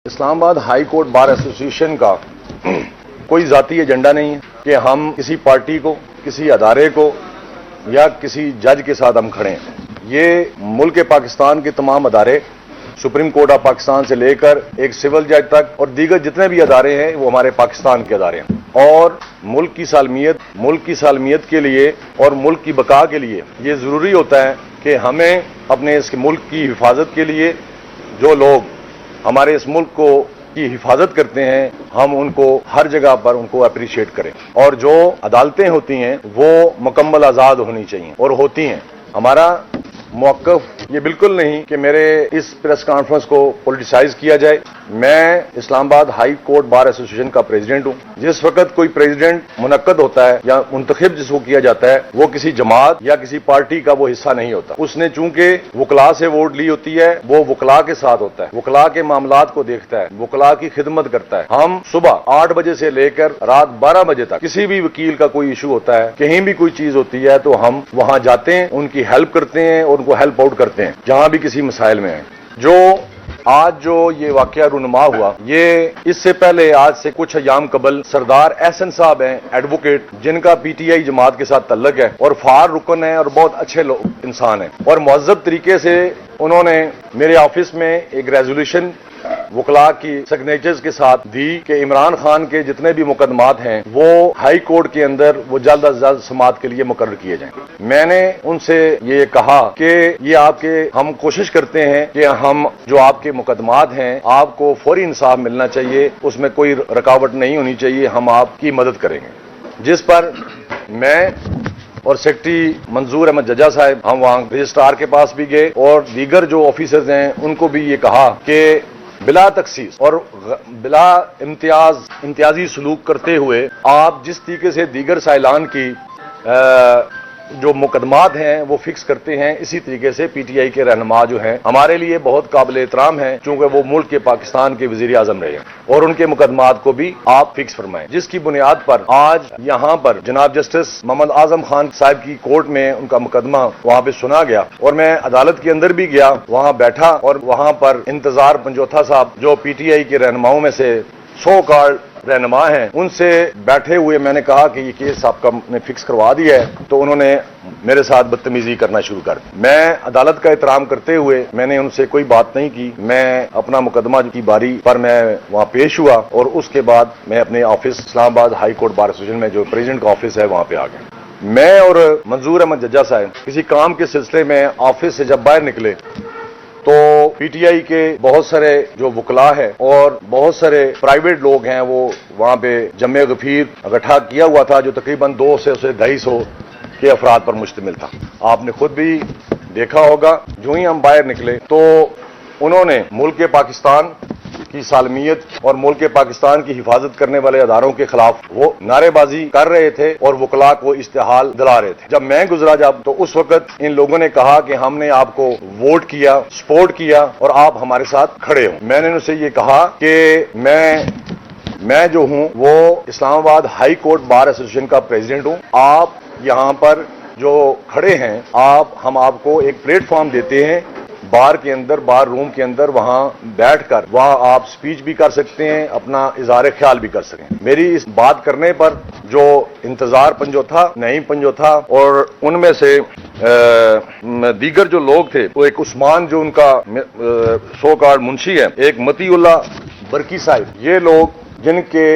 اسلام آباد high court bar association کا کوئی ذاتی ایجنڈا نہیں ہے کہ ہم کسی پارٹی کو، کسی ادارے کو یا کسی جج کے ساتھ ہم کھڑے ہیں۔ یہ ملک پاکستان کے تمام ادارے، سپریم کورٹ آف پاکستان سے لے کر ایک سول جج تک اور دیگر جتنے بھی ادارے ہیں وہ ہمارے پاکستان کے ادارے ہیں، اور ملک کی سالمیت کے لیے اور ملک کی بقا کے لیے یہ ضروری ہوتا ہے کہ ہمیں اپنے اس ملک کی حفاظت کے لیے جو لوگ ہمارے اس ملک کی حفاظت کرتے ہیں، ہم ان کو ہر جگہ پر ان کو اپریشیٹ کریں، اور جو عدالتیں ہوتی ہیں وہ مکمل آزاد ہونی چاہیے اور ہوتی ہیں۔ ہمارا موقف یہ بالکل نہیں کہ میرے اس پریس کانفرنس کو پولیٹیسائز کیا جائے۔ میں اسلام آباد ہائی کورٹ بار ایسوسیشن کا پریزیڈنٹ ہوں۔ جس وقت کوئی پریزیڈنٹ منعقد ہوتا ہے یا منتخب جس کو کیا جاتا ہے، وہ کسی جماعت یا کسی پارٹی کا وہ حصہ نہیں ہوتا۔ اس نے چونکہ وکلاء سے ووٹ لی ہوتی ہے، وہ وکلاء کے ساتھ ہوتا ہے، وکلاء کے معاملات کو دیکھتا ہے، وکلاء کی خدمت کرتا ہے۔ ہم صبح 8 بجے سے لے کر رات 12 بجے تک کسی بھی وکیل کا کوئی ایشو ہوتا ہے، کہیں بھی کوئی چیز ہوتی ہے تو ہم وہاں جاتے ہیں، ان کی ہیلپ کرتے ہیں اور ان کو ہیلپ آؤٹ کرتے ہیں جہاں بھی کسی مسائل میں ہیں۔ آج جو یہ واقعہ رونما ہوا، یہ اس سے پہلے آج سے کچھ ایام قبل سردار احسن صاحب ہیں، ایڈوکیٹ، جن کا پی ٹی آئی جماعت کے ساتھ تعلق ہے اور فعال رکن ہیں اور بہت اچھے انسان ہیں، اور مہذب طریقے سے انہوں نے میرے آفس میں ایک ریزولوشن وکلاء کی سگنیچرز کے ساتھ دی کہ عمران خان کے جتنے بھی مقدمات ہیں وہ ہائی کورٹ کے اندر وہ جلد از جلد سماعت کے لیے مقرر کیے جائیں۔ میں نے ان سے یہ کہا کہ یہ ہم کوشش کرتے ہیں کہ ہم جو آپ کے مقدمات ہیں، آپ کو فوری انصاف ملنا چاہیے، اس میں کوئی رکاوٹ نہیں ہونی چاہیے، ہم آپ کی مدد کریں گے۔ جس پر میں اور سیکرٹری منظور احمد ججا صاحب، ہم وہاں رجسٹرار کے پاس بھی گئے اور دیگر جو آفیسرز ہیں ان کو بھی یہ کہا کہ بلا تخصیص اور بلا امتیازی سلوک کرتے ہوئے آپ جس طریقے سے دیگر سائلان کی جو مقدمات ہیں وہ فکس کرتے ہیں، اسی طریقے سے پی ٹی آئی کے رہنما جو ہیں ہمارے لیے بہت قابل احترام ہیں، چونکہ وہ ملک کے پاکستان کے وزیر اعظم رہے ہیں، اور ان کے مقدمات کو بھی آپ فکس فرمائیں، جس کی بنیاد پر آج یہاں پر جناب جسٹس محمد اعظم خان صاحب کی کورٹ میں ان کا مقدمہ وہاں پہ سنا گیا، اور میں عدالت کے اندر بھی گیا، وہاں بیٹھا، اور وہاں پر انتظار پنجوتھا صاحب جو پی ٹی آئی کے رہنماؤں میں سے سو کارڈ رہنما ہیں، ان سے بیٹھے ہوئے میں نے کہا کہ یہ کیس آپ کا نے فکس کروا دیا ہے، تو انہوں نے میرے ساتھ بدتمیزی کرنا شروع کر دی۔ میں عدالت کا احترام کرتے ہوئے میں نے ان سے کوئی بات نہیں کی، میں اپنا مقدمہ کی باری پر میں وہاں پیش ہوا، اور اس کے بعد میں اپنے آفس اسلام آباد ہائی کورٹ بار ایسوسیشن میں جو پریزیڈنٹ کا آفس ہے وہاں پہ آ گیا۔ میں اور منظور احمد ججا صاحب کسی کام کے سلسلے میں آفس سے جب باہر نکلے تو پی ٹی آئی کے بہت سارے جو وکلاء ہیں اور بہت سارے پرائیویٹ لوگ ہیں وہ وہاں پہ جمع غفیر اکٹھا کیا ہوا تھا، جو تقریباً 200 سے 250 کے افراد پر مشتمل تھا۔ آپ نے خود بھی دیکھا ہوگا، جو ہی ہم باہر نکلے تو انہوں نے ملک پاکستان کی سالمیت اور ملک پاکستان کی حفاظت کرنے والے اداروں کے خلاف وہ نعرے بازی کر رہے تھے اور وکلاء کو استحال دلا رہے تھے۔ جب میں گزرا تو اس وقت ان لوگوں نے کہا کہ ہم نے آپ کو ووٹ کیا، سپورٹ کیا، اور آپ ہمارے ساتھ کھڑے ہوں۔ میں نے ان سے یہ کہا کہ میں جو ہوں وہ اسلام آباد ہائی کورٹ بار ایسوسیشن کا پریزیڈنٹ ہوں۔ آپ یہاں پر جو کھڑے ہیں، ہم آپ کو ایک پلیٹ فارم دیتے ہیں بار کے اندر، بار روم کے اندر، وہاں بیٹھ کر وہاں آپ سپیچ بھی کر سکتے ہیں، اپنا اظہار خیال بھی کر سکتے ہیں۔ میری اس بات کرنے پر جو انتظار پنجوتھا، نعیم پنجوتھا اور ان میں سے دیگر جو لوگ تھے، وہ ایک عثمان جو ان کا سو کارڈ منشی ہے، ایک متی اللہ برکی صاحب، یہ لوگ جن کے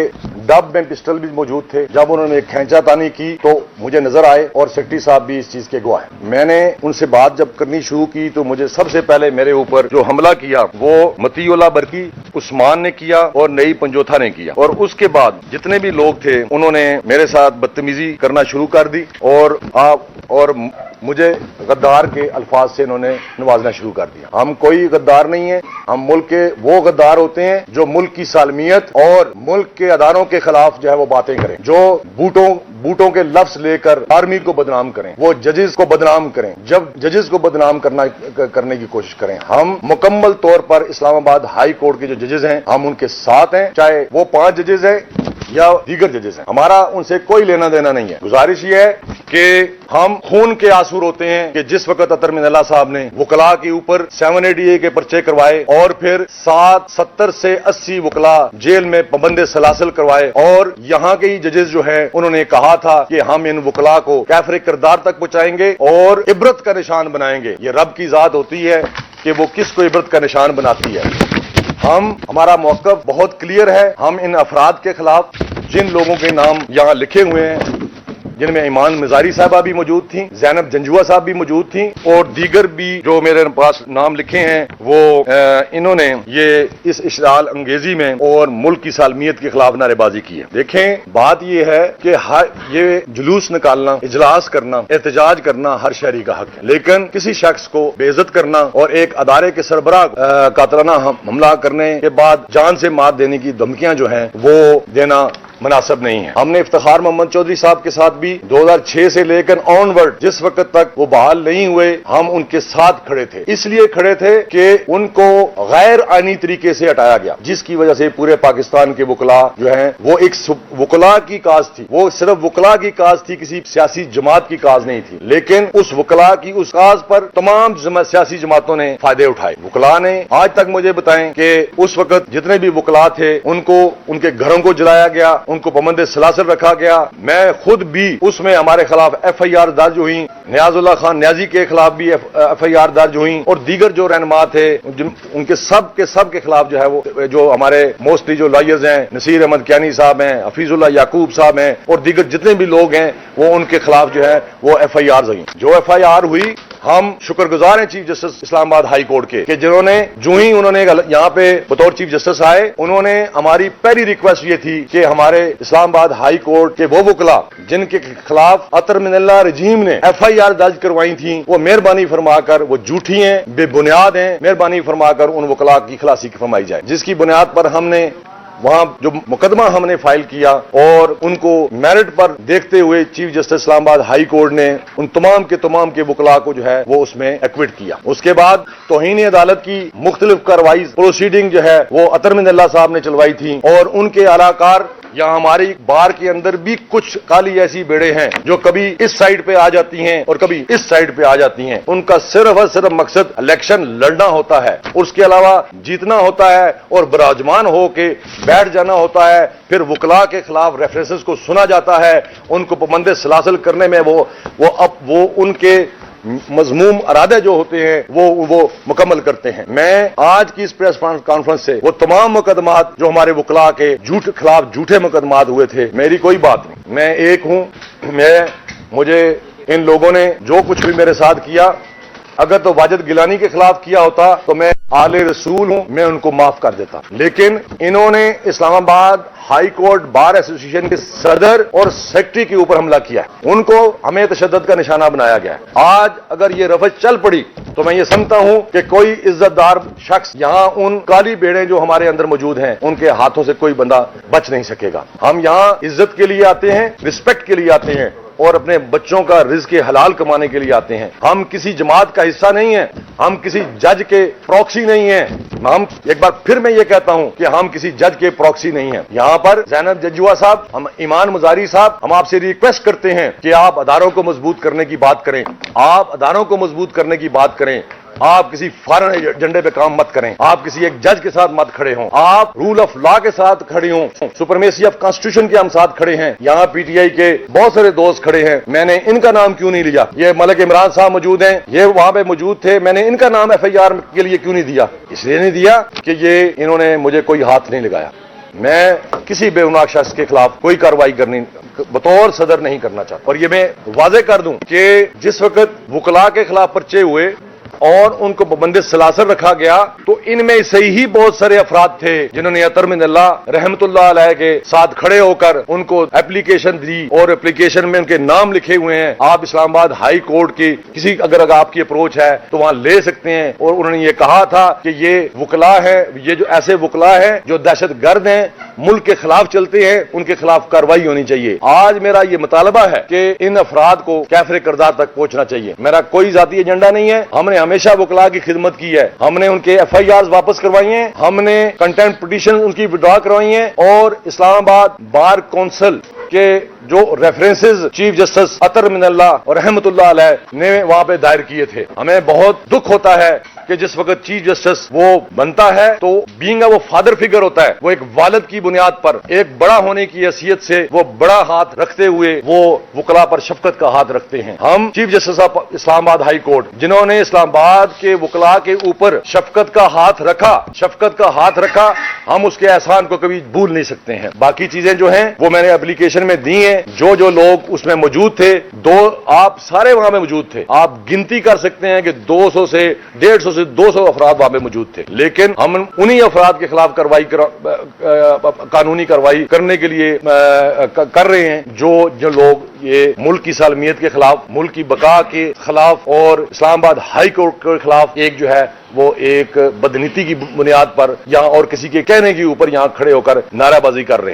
ڈب میں پسٹل بھی موجود تھے، جب انہوں نے کھینچا تانی کی تو مجھے نظر آئے، اور سیکرٹری صاحب بھی اس چیز کے گواہ ہیں۔ میں نے ان سے بات جب کرنی شروع کی تو مجھے سب سے پہلے میرے اوپر جو حملہ کیا وہ متی اللہ برکی، عثمان نے کیا اور نئی پنجوتھا نے کیا، اور اس کے بعد جتنے بھی لوگ تھے انہوں نے میرے ساتھ بدتمیزی کرنا شروع کر دی، اور مجھے غدار کے الفاظ سے انہوں نے نوازنا شروع کر دیا۔ ہم کوئی غدار نہیں ہیں، ہم ملک کے وہ غدار ہوتے ہیں جو ملک کی سالمیت اور ملک کے اداروں کے خلاف جو ہے وہ باتیں کریں، جو بوٹوں کے لفظ لے کر آرمی کو بدنام کریں، وہ ججز کو بدنام کریں، جب ججز کو بدنام کرنے کی کوشش کریں۔ ہم مکمل طور پر اسلام آباد ہائی کورٹ کے جو ججز ہیں ہم ان کے ساتھ ہیں، چاہے وہ 5 ججز ہیں یا دیگر ججز ہیں، ہمارا ان سے کوئی لینا دینا نہیں ہے۔ گزارش یہ ہے کہ ہم خون کے آنسو تاثر ہوتے ہیں کہ جس وقت اطہر من اللہ صاحب نے وکلاء کے اوپر 780A کے پرچے کروائے اور پھر 70 سے 80 وکلاء جیل میں پابند سلاسل کروائے، اور یہاں کے ہی ججز جو ہیں انہوں نے کہا تھا کہ ہم ان وکلاء کو کافر کردار تک پہنچائیں گے اور عبرت کا نشان بنائیں گے۔ یہ رب کی ذات ہوتی ہے کہ وہ کس کو عبرت کا نشان بناتی ہے۔ ہمارا موقف بہت کلیئر ہے۔ ہم ان افراد کے خلاف جن لوگوں کے نام یہاں لکھے ہوئے ہیں، جن میں ایمان مزاری صاحبہ بھی موجود تھیں، زینب جنجوا صاحب بھی موجود تھیں، اور دیگر بھی جو میرے پاس نام لکھے ہیں، وہ انہوں نے یہ اس اشتعال انگیزی میں اور ملک کی سالمیت کے خلاف نعرے بازی کی ہے۔ دیکھیں، بات یہ ہے کہ یہ جلوس نکالنا، اجلاس کرنا، احتجاج کرنا ہر شہری کا حق ہے، لیکن کسی شخص کو بے عزت کرنا اور ایک ادارے کے سربراہ قاتلانہ حملہ کرنے کے بعد جان سے مار دینے کی دھمکیاں جو ہیں وہ دینا مناسب نہیں ہے۔ ہم نے افتخار محمد چودھری صاحب کے ساتھ بھی 2006 سے لے کر آنورڈ جس وقت تک وہ بحال نہیں ہوئے، ہم ان کے ساتھ کھڑے تھے۔ اس لیے کھڑے تھے کہ ان کو غیر آئینی طریقے سے ہٹایا گیا، جس کی وجہ سے پورے پاکستان کے وکلاء جو ہیں وہ ایک وکلاء کی کاز تھی، وہ صرف وکلاء کی کاز تھی، کسی سیاسی جماعت کی کاز نہیں تھی، لیکن اس وکلاء کی اس کاز پر تمام سیاسی جماعتوں نے فائدے اٹھائے۔ وکلاء نے آج تک مجھے بتائیں کہ اس وقت جتنے بھی وکلاء تھے ان کو ان کے گھروں کو جلایا گیا، ان کو پابند سلاسل رکھا گیا۔ میں خود بھی اس میں ہمارے خلاف FIR درج ہوئی، نیاز اللہ خان نیازی کے خلاف بھی FIR درج ہوئی، اور دیگر جو رہنما تھے ان کے سب کے خلاف جو ہے وہ جو ہمارے موسٹلی جو لائرز ہیں، نصیر احمد کیانی صاحب ہیں، حفیظ اللہ یعقوب صاحب ہیں، اور دیگر جتنے بھی لوگ ہیں وہ ان کے خلاف جو ہے وہ FIRs ہوئی۔ جو FIR ہوئی، ہم شکر گزار ہیں چیف جسٹس اسلام آباد ہائی کورٹ کے کہ جنہوں نے انہوں نے یہاں پہ بطور چیف جسٹس آئے، انہوں نے ہماری پہلی ریکویسٹ یہ تھی کہ ہمارے اسلام آباد ہائی کورٹ کے وہ وکلاء جن کے خلاف اطہر من اللہ رجیم نے FIR درج کروائی تھیں، وہ مہربانی فرما کر، وہ جھوٹی ہیں، بے بنیاد ہیں، مہربانی فرما کر ان وکلاء کی خلاصی فرمائی جائے، جس کی بنیاد پر ہم نے وہاں جو مقدمہ ہم نے فائل کیا اور ان کو میرٹ پر دیکھتے ہوئے چیف جسٹس اسلام آباد ہائی کورٹ نے ان تمام کے وکلاء کو جو ہے وہ اس میں ایکوٹ کیا۔ اس کے بعد توہین عدالت کی مختلف کارروائی پروسیڈنگ جو ہے وہ اطہر من اللہ صاحب نے چلوائی تھی، اور ان کے اعلی کار یہاں ہماری بار کے اندر بھی کچھ کالی ایسی بیڑے ہیں جو کبھی اس سائڈ پہ آ جاتی ہیں اور کبھی اس سائڈ پہ آ جاتی ہیں۔ ان کا صرف اور صرف مقصد الیکشن لڑنا ہوتا ہے، اور اس کے علاوہ جیتنا ہوتا ہے اور براجمان ہو کے بیٹھ جانا ہوتا ہے۔ پھر وکلاء کے خلاف ریفرنسز کو سنا جاتا ہے، ان کو پابند سلاسل کرنے میں وہ ان کے مذموم ارادے جو ہوتے ہیں وہ مکمل کرتے ہیں۔ میں آج کی اس پریس کانفرنس سے وہ تمام مقدمات جو ہمارے وکلاء کے خلاف جھوٹے مقدمات ہوئے تھے، میری کوئی بات نہیں، میں ایک ہوں، مجھے ان لوگوں نے جو کچھ بھی میرے ساتھ کیا، اگر تو واجد گیلانی کے خلاف کیا ہوتا تو میں آل رسول ہوں، میں ان کو معاف کر دیتا، لیکن انہوں نے اسلام آباد ہائی کورٹ بار ایسوسی ایشن کے صدر اور سیکرٹری کے اوپر حملہ کیا ہے، ان کو ہمیں تشدد کا نشانہ بنایا گیا ہے۔ آج اگر یہ رفض چل پڑی تو میں یہ سمجھتا ہوں کہ کوئی عزت دار شخص یہاں ان کالی بیڑے جو ہمارے اندر موجود ہیں ان کے ہاتھوں سے کوئی بندہ بچ نہیں سکے گا۔ ہم یہاں عزت کے لیے آتے ہیں، رسپیکٹ کے لیے آتے ہیں، اور اپنے بچوں کا رزق حلال کمانے کے لیے آتے ہیں۔ ہم کسی جماعت کا حصہ نہیں ہیں، ہم کسی جج کے پروکسی نہیں ہیں۔ ہم ایک بار پھر میں یہ کہتا ہوں کہ ہم کسی جج کے پروکسی نہیں ہیں۔ یہاں پر زینب جنجوا صاحب، ہم ایمان مزاری صاحب، ہم آپ سے ریکویسٹ کرتے ہیں کہ آپ اداروں کو مضبوط کرنے کی بات کریں، آپ اداروں کو مضبوط کرنے کی بات کریں، آپ کسی فارن ایجنڈے پہ کام مت کریں، آپ کسی ایک جج کے ساتھ مت کھڑے ہوں، آپ رول آف لا کے ساتھ کھڑے ہوں، سپرمیسی آف کانسٹیٹیوشن کے ہم ساتھ کھڑے ہیں۔ یہاں PTI کے بہت سارے دوست کھڑے ہیں، میں نے ان کا نام کیوں نہیں لیا؟ یہ ملک عمران صاحب موجود ہیں، یہ وہاں پہ موجود تھے، میں نے ان کا نام FIR کے لیے کیوں نہیں دیا؟ اس لیے نہیں دیا کہ انہوں نے مجھے کوئی ہاتھ نہیں لگایا۔ میں کسی بے گناہ شخص کے خلاف کوئی کارروائی کرنی بطور صدر نہیں کرنا چاہتا، اور یہ میں واضح کر دوں کہ جس وقت وکلاء کے خلاف پرچے ہوئے اور ان کو پابند سلاسل رکھا گیا تو ان میں سے ہی بہت سارے افراد تھے جنہوں نے اطہر من اللہ رحمت اللہ علیہ کے ساتھ کھڑے ہو کر ان کو اپلیکیشن دی، اور اپلیکیشن میں ان کے نام لکھے ہوئے ہیں۔ آپ اسلام آباد ہائی کورٹ کی اگر آپ کی اپروچ ہے تو وہاں لے سکتے ہیں، اور انہوں نے یہ کہا تھا کہ یہ وکلاء ہیں، یہ جو ایسے وکلاء ہیں جو دہشت گرد ہیں، ملک کے خلاف چلتے ہیں، ان کے خلاف کارروائی ہونی چاہیے۔ آج میرا یہ مطالبہ ہے کہ ان افراد کو کیفر کردار تک پہنچنا چاہیے۔ میرا کوئی ذاتی ایجنڈا نہیں ہے، ہم نے ہمیشہ وکلاء کی خدمت کی ہے، ہم نے ان کے FIRs واپس کروائی ہیں، ہم نے کنٹمپٹ پٹیشن ان کی وڈرا کروائی ہیں، اور اسلام آباد بار کونسل کہ جو ریفرنسز چیف جسٹس اطہر من اللہ اور رحمت اللہ علیہ نے وہاں پہ دائر کیے تھے، ہمیں بہت دکھ ہوتا ہے کہ جس وقت چیف جسٹس وہ بنتا ہے تو بینگ وہ فادر فگر ہوتا ہے، وہ ایک والد کی بنیاد پر ایک بڑا ہونے کی حیثیت سے وہ بڑا ہاتھ رکھتے ہوئے وہ وکلاء پر شفقت کا ہاتھ رکھتے ہیں۔ ہم چیف جسٹس آف اسلام آباد ہائی کورٹ جنہوں نے اسلام آباد کے وکلاء کے اوپر شفقت کا ہاتھ رکھا، ہم اس کے احسان کو کبھی بھول نہیں سکتے ہیں۔ باقی چیزیں جو ہیں وہ میں نے اپلیکیشن میں دی ہیں، جو لوگ اس میں موجود تھے، آپ سارے وہاں میں موجود تھے، آپ گنتی کر سکتے ہیں کہ 200 سے 150 سے 200 افراد وہاں پہ موجود تھے، لیکن ہم انہی افراد کے خلاف قانونی کارروائی کرنے کے لیے کر رہے ہیں جو لوگ یہ ملک کی سالمیت کے خلاف، ملک کی بقا کے خلاف اور اسلام آباد ہائی کورٹ کے خلاف ایک جو ہے وہ ایک بدنیتی کی بنیاد پر یا اور کسی کے کہنے کے اوپر یہاں کھڑے ہو کر نعرہ بازی کر رہے ہیں۔